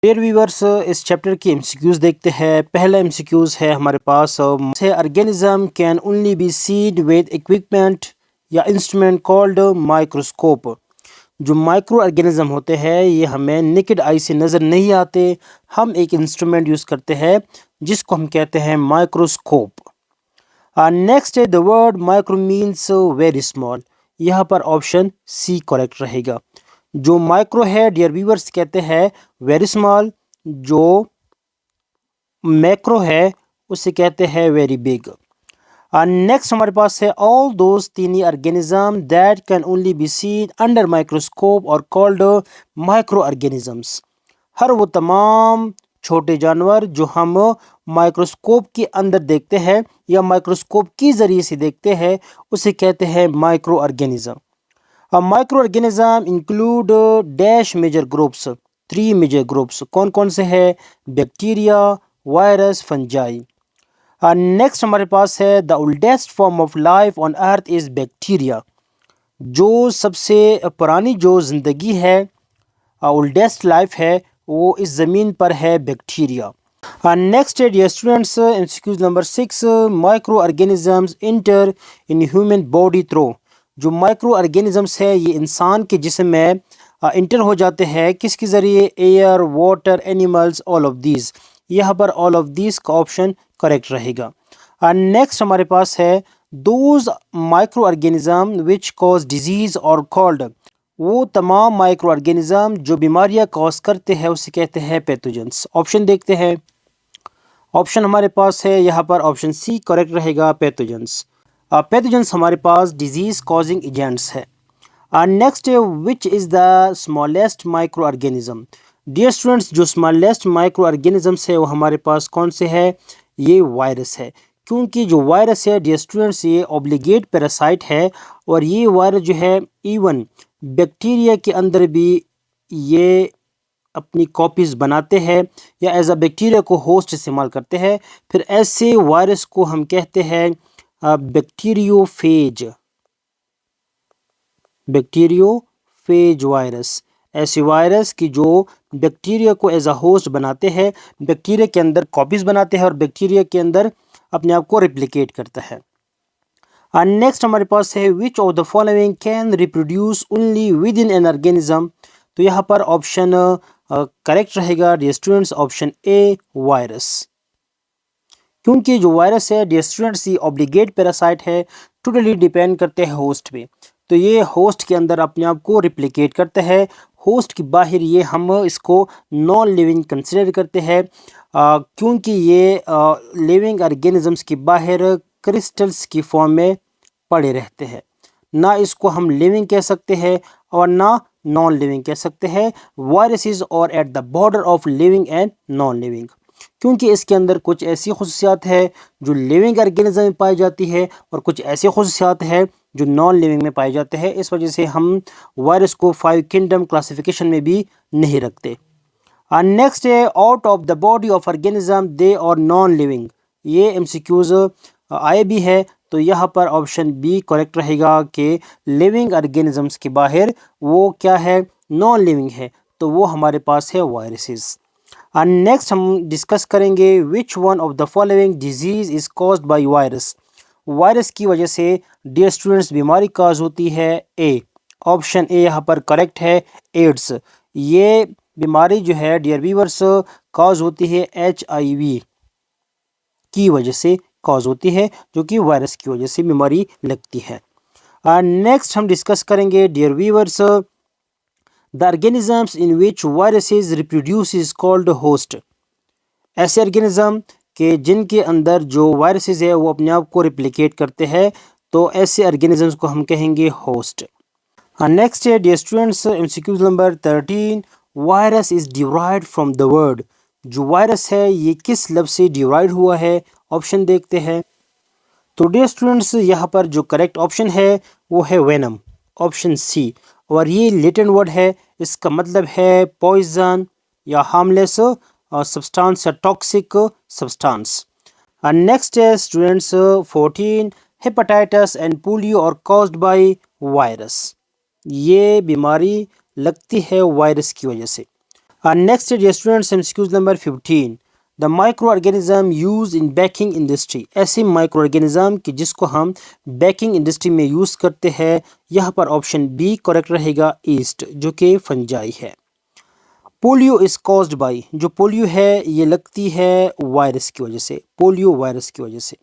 Dear viewers, इस chapter की MCQs देखते हैं। पहला एमसीक्यूज़ है हमारे पास है organism can only be seen with equipment या इंस्ट्रूमेंट कॉल्ड माइक्रोस्कोप। जो माइक्रो ऑर्गेनिज्म होते हैं ये हमें नेकेड आई से नज़र नहीं आते। हम एक इंस्ट्रूमेंट यूज़ करते हैं जिसको हम कहते हैं माइक्रोस्कोप। नेक्स्ट है the word micro means very small. यहाँ पर ऑप्शन सी करेक्ट रहेगा। जो माइक्रो है डियर व्यूअर्स कहते हैं वेरी स्मॉल। जो मैक्रो है उसे कहते हैं वेरी बिग। नेक्स्ट हमारे पास है ऑल दोज तीनी organism that can only be seen under microscope और कॉल्ड माइक्रो ऑर्गेनिजम्स। हर वो तमाम छोटे जानवर जो हम माइक्रोस्कोप के अंदर देखते हैं या माइक्रोस्कोप की ज़रिए से देखते हैं उसे कहते हैं micro organism. Micro organism include dash major groups. Three major groups कौन कौन से हैं? Bacteria, virus, fungi. नेक्स्ट हमारे पास है the oldest form of life on earth is bacteria. जो सबसे पुरानी जो ज़िंदगी है, ओल्डेस्ट लाइफ है, वो इस ज़मीन पर है बैक्टीरिया। नेक्स्ट है dear students MCQs number 6 micro organisms enter in human body through. जो माइक्रो ऑर्गेनिजम्स है ये इंसान के जिस्म में इंटर हो जाते हैं किसके ज़रिए? Air, water, animals, all of these. यहाँ पर ऑल ऑफ दीज का ऑप्शन करेक्ट रहेगा। नेक्स्ट हमारे पास है those micro organism which cause disease और कॉल्ड। वो तमाम माइक्रो ऑर्गेनिज्म जो बीमारियाँ कॉज करते हैं उसे कहते हैं पैथोजेंस। ऑप्शन देखते हैं। ऑप्शन हमारे पास है यहाँ पर ऑप्शन सी करेक्ट रहेगा, पैथोजेंस। पैथोजेंस हमारे पास डिजीज़ कॉजिंग एजेंट्स है। नेक्स्ट है which is the smallest micro organism. Dear students, जो स्मॉलेस्ट माइक्रो ऑर्गेनिजम्स है वो हमारे पास कौन से है? ये वायरस है। क्योंकि जो वायरस है डियर स्टूडेंट्स ये ऑब्लिगेट पैरासाइट है और ये वायरस जो है इवन बैक्टीरिया के अंदर भी ये अपनी कॉपीज़ बनाते हैं या एज अ बैक्टीरिया को होस्ट इस्तेमाल करते हैं। फिर ऐसे वायरस को हम कहते हैं बैक्टीरियोफेज। Bacteriophage virus. ऐसे वायरस की जो बैक्टीरिया को एज अ होस्ट बनाते हैं, बैक्टीरिया के अंदर कॉपीज़ बनाते हैं और बैक्टीरिया के अंदर अपने आप को रिप्लिकेट करता है। नेक्स्ट हमारे पास है which of the following can reproduce only within an organism. तो यहाँ पर ऑप्शन करेक्ट रहेगा dear students, option A virus. क्योंकि जो वायरस है डियर स्टूडेंट्स ये ऑब्लिगेट पैरासाइट है, टोटली डिपेंड करते हैं होस्ट पे। तो ये होस्ट के अंदर अपने आप को रिप्लिकेट करता है, होस्ट के बाहर ये हम इसको नॉन लिविंग कंसिडर करते हैं। क्योंकि ये लिविंग ऑर्गेनिजम्स के बाहर क्रिस्टल्स की फॉर्म में पड़े रहते हैं। ना इसको हम लिविंग कह सकते हैं और ना नॉन लिविंग कह सकते हैं। वायरसेस और at the border of living and non living, क्योंकि इसके अंदर कुछ ऐसी खुसूसियात है जो लिविंग ऑर्गेनिज्म में पाई जाती है और कुछ ऐसी खुसूसियात है जो नॉन लिविंग में पाई जाते हैं। इस वजह से हम वायरस को 5 किंगडम क्लासिफिकेशन में भी नहीं रखते। नेक्स्ट है out of the body of organism they और नॉन लिविंग। ये एमसीक्यूज आए भी है, तो यहाँ पर ऑप्शन बी करेक्ट रहेगा कि लिविंग ऑर्गेनिजम्स के बाहर वो क्या है? नॉन लिविंग है, तो वो हमारे पास है वायरसेस। नेक्स्ट हम डिस्कस करेंगे which one of the following disease is caused by virus. Virus की वजह से डियर स्टूडेंट्स बीमारी काज होती है। ए, ऑप्शन ए यहाँ पर करेक्ट है, एड्स। ये बीमारी जो है डियर व्यूअर्स काज होती है HIV की वजह से कॉज होती है, जो कि वायरस की वजह से बीमारी लगती है। नेक्स्ट हम डिस्कस करेंगे dear viewers the organisms in which viruses reproduce is called host. ऐसे ऑर्गेनिज्म के जिनके अंदर जो वायरसेस है वो अपने आप को रिप्लिकेट करते हैं, तो ऐसे ऑर्गेनिजम्स को हम कहेंगे होस्ट। नेक्स्ट है dear students MCQs number 13 virus is derived from the word. जो वायरस है ये किस लफ्ज़ से डिराइव हुआ है? ऑप्शन देखते हैं। तो डियर स्टूडेंट्स यहाँ पर जो करेक्ट ऑप्शन है वो है वेनम, ऑप्शन सी। और ये लैटिन वर्ड है, इसका मतलब है पॉइजन या हार्मलेस सब्सटेंस या टॉक्सिक सब्सटेंस। नेक्स्ट है students 14 hepatitis and polio are caused by virus. ये बीमारी लगती है वायरस की वजह से। Next dear students MCQs number 15 the micro organism use in baking industry. ऐसे माइक्रो ऑर्गेनिज्म कि जिसको हम बेकिंग इंडस्ट्री में यूज़ करते हैं। यहाँ पर ऑप्शन बी करेक्ट रहेगा, ईस्ट, जो कि फंजाई है। पोलियो इज कॉज्ड बाय, जो पोलियो है ये लगती है वायरस की वजह से, पोलियो वायरस की वजह से।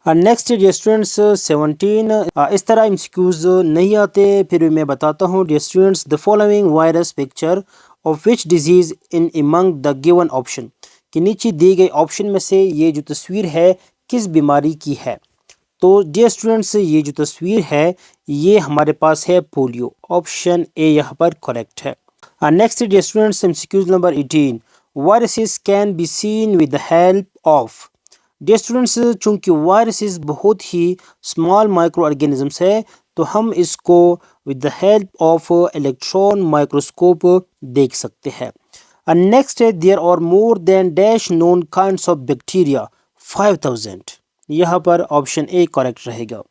नेक्स्ट डियर स्टूडेंट्स 17 इस तरह एमसीक्यूज नहीं आते, फिर भी मैं बताता हूँ। Dear students the following virus picture of which disease in among the given option, कि नीचे दी गई ऑप्शन में से ये जो तस्वीर है किस बीमारी की है। तो डियर स्टूडेंट्स ये जो तस्वीर है ये हमारे पास है पोलियो, ऑप्शन ए यहाँ पर करेक्ट है। Next dear students MCQs number 18 viruses can be seen with the help of. Dear students चूंकि वायरसेस बहुत ही स्मॉल माइक्रो ऑर्गेनिजम्स है तो हम इसको with the help of electron microscope देख सकते हैं। नेक्स्ट है there are more than dash known kinds of bacteria 5000। यहाँ पर ऑप्शन ए करेक्ट रहेगा।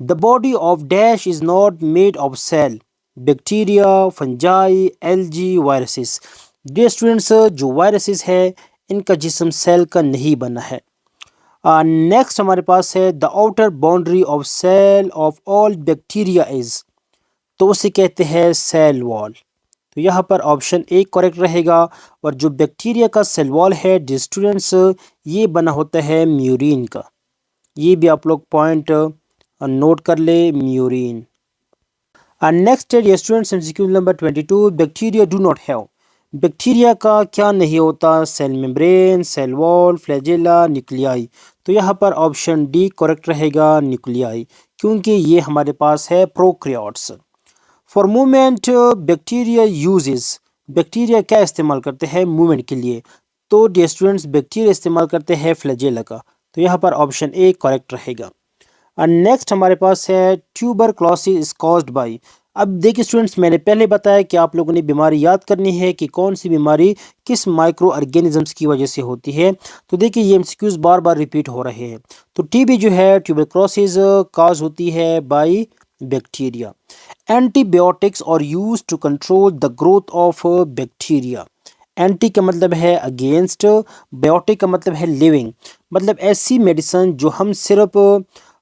The body of dash is not made of cell, bacteria, fungi, LG, viruses. Dear students जो viruses है इनका जिस्म सेल का नहीं बना है। नेक्स्ट हमारे पास है the outer boundary of cell of all bacteria is, तो उसे कहते हैं सेल वॉल। तो यहाँ पर ऑप्शन ए करेक्ट रहेगा। और जो बैक्टीरिया का सेल वॉल है डियर स्टूडेंट्स ये बना होता है म्यूरिन का, ये भी आप लोग पॉइंट नोट कर ले, म्यूरिन। नेक्स्ट है students MCQ number 22 bacteria do not have. Bacteria का क्या नहीं होता, cell membrane, cell wall, flagella, nuclei. तो यहाँ पर ऑप्शन डी करेक्ट रहेगा, न्यूक्लियाई, क्योंकि ये हमारे पास है prokaryotes. For movement bacteria uses, bacteria क्या इस्तेमाल करते हैं मूवमेंट के लिए। तो डियर स्टूडेंट्स बैक्टीरिया इस्तेमाल करते हैं फ्लैजेला का, तो यहाँ पर ऑप्शन ए करेक्ट रहेगा। नेक्स्ट हमारे पास है ट्यूबरक्लोसिस इज कॉज्ड बाय। अब देखिए स्टूडेंट्स मैंने पहले बताया कि आप लोगों ने बीमारी याद करनी है कि कौन सी बीमारी किस माइक्रो ऑर्गेनिजम्स की वजह से होती है। तो देखिए ये एमसीक्यूज बार बार रिपीट हो रहे हैं। तो टीबी जो है ट्यूबरक्लोसिस काज होती है by bacteria. Antibiotics are use to control the growth of bacteria. Anti का मतलब है अगेंस्ट, बायोटिक का मतलब है लिविंग, मतलब ऐसी मेडिसिन जो हम सिर्फ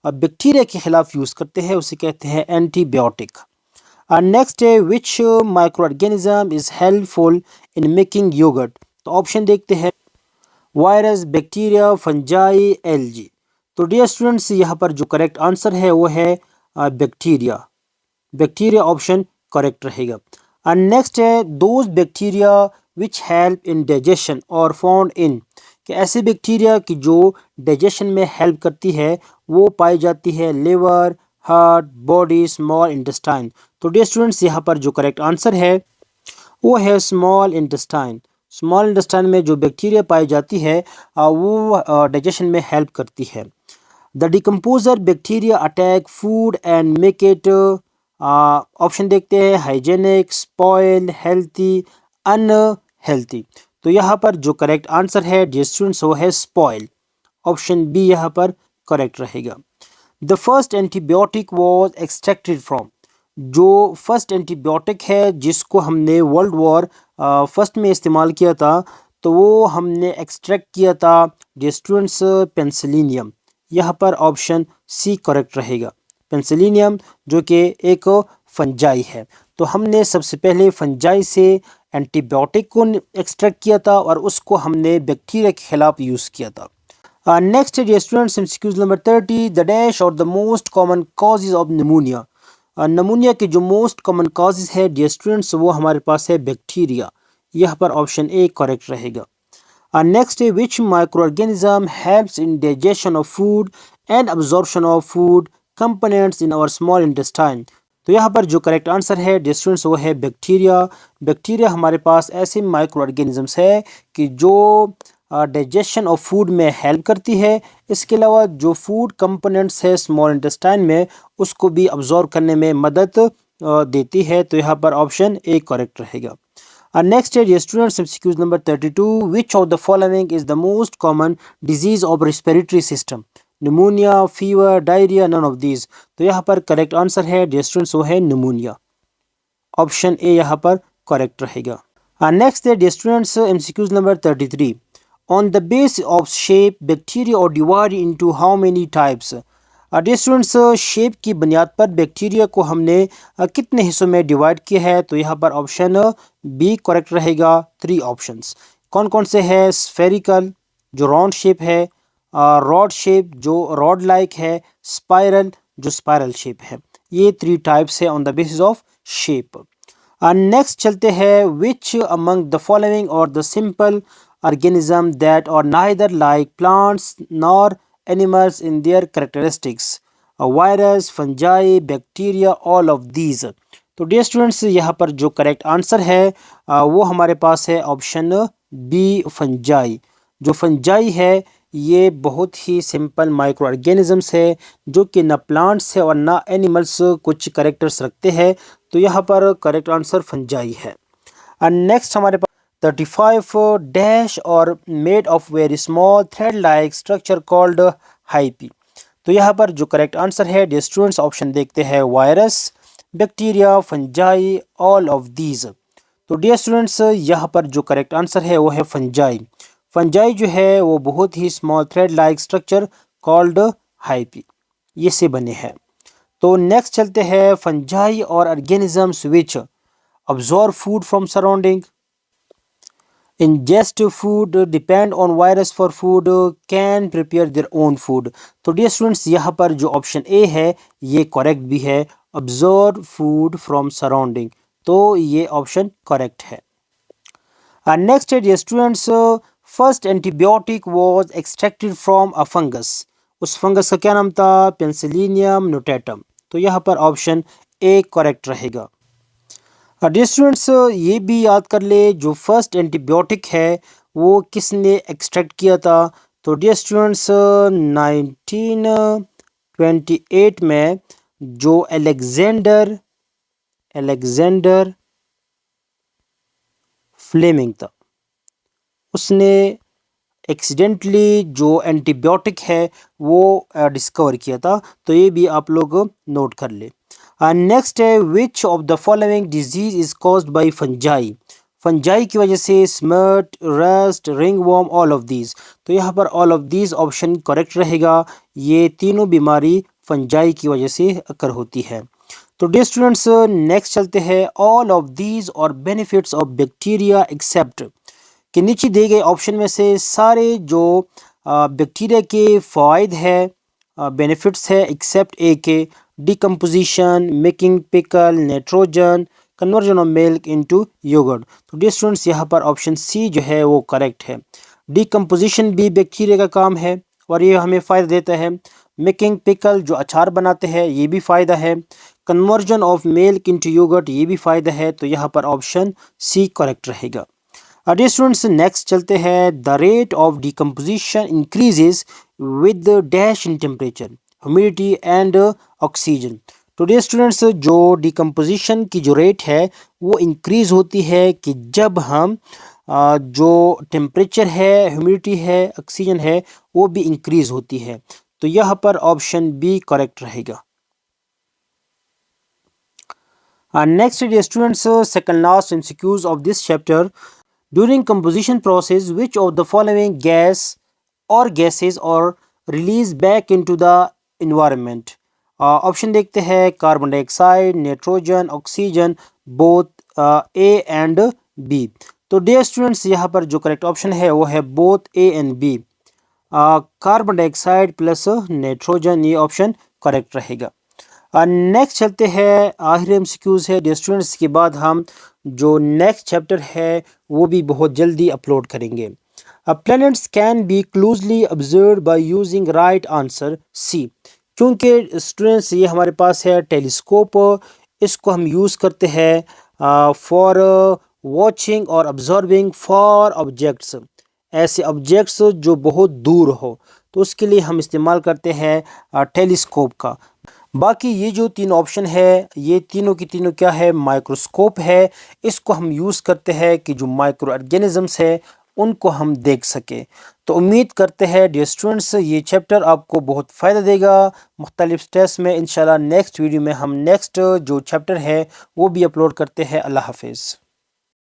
बैक्टीरिया के खिलाफ यूज़ करते हैं उसे कहते हैं एंटीबायोटिक। नेक्स्ट है which micro organism is helpful in making yoghurt. तो ऑप्शन देखते हैं, वायरस, बैक्टीरिया, फंजाई, एलजी। तो डियर स्टूडेंट्स यहाँ पर जो करेक्ट आंसर है वो है बैक्टीरिया, बैक्टीरिया ऑप्शन करेक्ट रहेगा। एंड नेक्स्ट है those bacteria which help in digestion और फाउंड इन, कि ऐसे बैक्टीरिया की जो डाइजेशन में हेल्प करती है वो पाई जाती है liver, heart, body, small intestine. तो डियर स्टूडेंट्स यहाँ पर जो करेक्ट आंसर है वो है स्मॉल इंटेस्टाइन। स्मॉल इंटेस्टाइन में जो बैक्टीरिया पाई जाती है वो डाइजेशन में हेल्प करती है। The decomposer bacteria attack food and make it, option देखते हैं, हाइजेनिक, स्पॉइल, हेल्थी, अनहेल्थी। तो यहाँ पर जो करेक्ट आंसर है डियर स्टूडेंट्स वो है स्पॉइल, ऑप्शन बी यहाँ पर करेक्ट रहेगा। The first antibiotic was extracted from, जो फर्स्ट एंटीबायोटिक है जिसको हमने वर्ल्ड वॉर फर्स्ट में इस्तेमाल किया था तो वो हमने एक्सट्रैक्ट किया था डियर स्टूडेंट्स पेंसिलिनियम। यहाँ पर ऑप्शन सी करेक्ट रहेगा, पेंसिलिनियम जो कि एक फंजाई है। तो हमने सबसे पहले फंजाई से एंटीबायोटिक को एक्सट्रैक्ट किया था और उसको हमने बैक्टीरिया के खिलाफ यूज़ किया था। Next dear students MCQs number 30 the dash और the most common causes of pneumonia. Pneumonia के जो मोस्ट कॉमन कॉजेज है डियर स्टूडेंट्स वो हमारे पास है बैक्टीरिया, यहाँ पर ऑप्शन ए करेक्ट रहेगा। नेक्स्ट है which micro organism helps in digestion of food and absorption of food components in our small intestine. तो यहाँ पर जो करेक्ट आंसर है डियर स्टूडेंट्स वो है बैक्टीरिया। बैक्टीरिया हमारे पास ऐसे माइक्रो ऑर्गेनिजम्स है कि जो डाइजेशन ऑफ फूड में हेल्प करती है, इसके अलावा जो फूड कंपोनेंट्स है स्मॉल इंटेस्टाइन में उसको भी अब्जॉर्ब करने में मदद देती है। तो यहाँ पर ऑप्शन ए करेक्ट रहेगा। नेक्स्ट है students MCQs number 32 which of the following is the most common disease of respiratory system, pneumonia, fever, diarrhoea, none of these. तो यहाँ पर करेक्ट आंसर है डियर स्टूडेंट्स वो है निमोनिया, ऑप्शन ए यहाँ पर करेक्ट रहेगा। Next है dear students MCQs number 33. On the basis of shape, bacteria are divided into how many types? Dear students shape की बुनियाद पर बैक्टीरिया को हमने कितने हिस्सों में डिवाइड किया है? तो यहाँ पर ऑप्शन बी करेक्ट रहेगा। 3 ऑप्शंस कौन कौन से हैं? स्फेरिकल जो राउंड शेप है, रॉड शेप जो रॉड लाइक है, स्पाइरल जो स्पाइरल शेप है। ये 3 टाइप्स है on the basis of shape. Next चलते हैं विच अमंग द फॉलोइंग और the simple organism that are neither like plants nor animals in their characteristics? A virus, fungi, bacteria, all of these. तो dear students यहाँ पर जो correct answer है वो हमारे पास है ऑप्शन बी फंजाई। जो फंजाई है ये बहुत ही सिंपल माइक्रो ऑर्गेनिजम्स है जो कि ना प्लांट्स है और ना एनिमल्स कुछ करेक्टर्स रखते हैं। तो यहाँ पर करेक्ट आंसर फंजाई है। एंड नेक्स्ट हमारे पास 35 डैश और made of very small thread like structure called hyphae. तो यहाँ पर जो करेक्ट आंसर है डियर स्टूडेंट्स ऑप्शन देखते हैं virus, bacteria, fungi, all of these. तो डियर स्टूडेंट्स यहाँ पर जो करेक्ट आंसर है वो है फंजाई। फंजाई जो है वो बहुत ही small thread like structure called hyphae ये से बने हैं। तो नेक्स्ट चलते हैं फंजाई और organisms which absorb food from surrounding, ingest food, depend on virus for food, can prepare their own food। तो डियर स्टूडेंट्स यहाँ पर जो ऑप्शन ए है ये करेक्ट भी है, absorb food from surrounding। तो ये ऑप्शन करेक्ट है। नेक्स्ट है dear students first antibiotic was extracted from a fungus. उस फंगस का क्या नाम था? Penicillium notatum. तो यहाँ पर ऑप्शन ए करेक्ट रहेगा। डियर स्टूडेंट्स ये भी याद कर ले जो फर्स्ट एंटीबायोटिक है वो किसने एक्सट्रैक्ट किया था? तो डियर स्टूडेंट्स 1928 में जो अलेक्जेंडर फ्लेमिंग था उसने एक्सीडेंटली जो एंटीबायोटिक है वो डिस्कवर किया था। तो ये भी आप लोग नोट कर ले। नेक्स्ट है which of the following disease is caused by fungi. Fungi की वजह से स्मर्ट, rust, ringworm, all of these. तो यहाँ पर all of these option correct रहेगा। ये तीनों बीमारी फंजाई की वजह से अकर होती है। तो डियर स्टूडेंट्स नेक्स्ट चलते हैं ऑल ऑफ दीज और बेनिफिट्स ऑफ बैक्टीरिया एक्सेप्ट के नीचे दिए गए ऑप्शन में से सारे जो बैक्टीरिया के फ़वाइद है बेनिफिट्स है एक्सेप्ट ए के decomposition, making pickle, nitrogen, conversion of milk into yogurt. तो डियर स्टूडेंट्स यहाँ पर ऑप्शन सी जो है वो करेक्ट है। डिकम्पोजिशन भी बैक्टीरिया का काम है और ये हमें फ़ायदा देता है। मेकिंग पिकल जो अचार बनाते हैं ये भी फ़ायदा है। Conversion of milk into yogurt ये भी फ़ायदा है। तो यहाँ पर ऑप्शन सी करेक्ट रहेगा। डियर स्टूडेंट्स नेक्स्ट चलते हैं the rate of decomposition increases with dash in temperature, humidity and oxygen. तो डियर स्टूडेंट्स जो डिकम्पोजिशन की जो रेट है वो इंक्रीज़ होती है कि जब हम जो टेम्परेचर है, ह्यूमिडिटी है, ऑक्सीजन है वो भी इंक्रीज़ होती है। तो यहाँ पर ऑप्शन बी करेक्ट रहेगा। Next dear students second last MCQs of this chapter during composition process which of the following gas or gases are released back into the environment? Option देखते हैं carbon dioxide, nitrogen, oxygen, both A and B. तो dear students यहाँ पर जो correct option है वो है both A and B. Carbon dioxide plus nitrogen ये ऑप्शन करेक्ट रहेगा। नेक्स्ट चलते हैं आखिरी एमसीक्यूज है डियर स्टूडेंट्स। के बाद हम जो नेक्स्ट चैप्टर है वो भी बहुत जल्दी अपलोड करेंगे। Planets can be closely observed by using right answer C. क्योंकि स्टूडेंट्स ये हमारे पास है टेलीस्कोप, इसको हम यूज़ करते हैं फॉर वॉचिंग और ऑब्जर्विंग फॉर ऑब्जेक्ट्स, ऐसे ऑब्जेक्ट्स जो बहुत दूर हो तो उसके लिए हम इस्तेमाल करते हैं टेलीस्कोप का। बाकी ये जो 3 ऑप्शन है ये तीनों की तीनों क्या है? माइक्रोस्कोप है। इसको हम यूज़ करते हैं कि जो माइक्रो ऑर्गेनिजम्स है उनको हम देख सके। तो उम्मीद करते हैं डियर स्टूडेंट्स ये चैप्टर आपको बहुत फ़ायदा देगा मुख्तलिफ स्टेप्स में। इंशाल्लाह नेक्स्ट वीडियो में हम नेक्स्ट जो चैप्टर है वो भी अपलोड करते हैं। अल्लाह हाफिज़।